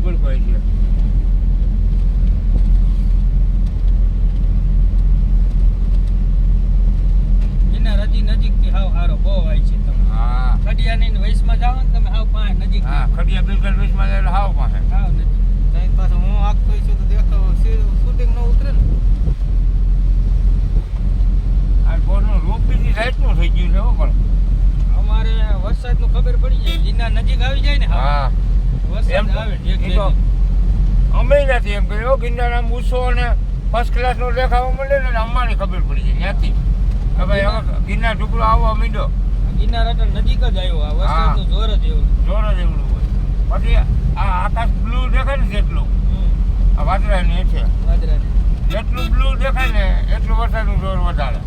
ડુંગરભાઈ છે. ગિરનાર હજી નજીકથી હાવ સારો બહુ હોય છે તમે. હા ખડિયાની વયસમાં જાઓ ને તમે હાવ પાસે નજીક. હા ખડિયા બિલકુલ વીસમાં જાય હાવ પાસે. હાવ નજીક. ત્યાં પાછું હું આગતો છું તો દેખાવ શૂટિંગ ન ઉતરે ને. આ બોરનું રૂપ બીજી સાઈડનું થઈ ગયું છે હો પણ. અમારે વરસાદનું ખબર પડી જાય ગિરનાર નજીક આવી જાય ને હા વરસાદ આવે ઢેક એ તો અમે નથી એમ કર્યો ગિરનાર આમ ઊંચો અને ફર્સ્ટ ક્લાસનો દેખાવા મળે ને અમારે ખબર પડી જાય ત્યાંથી કે ભાઈ હવે ગિરનાર ટુકડો આવવા માંડ્યો. ગિરનાર એટલે નજીક જ આવ્યો આ વરસાદનું જોર જ એવું. જોર જ એવડું હોય. પછી આ આકાશ બ્લુ દેખાય ને જેટલું આ વાદળાની છે વાદળાની. જેટલું બ્લુ દેખાય ને એટલું વરસાદનું જોર વધારે.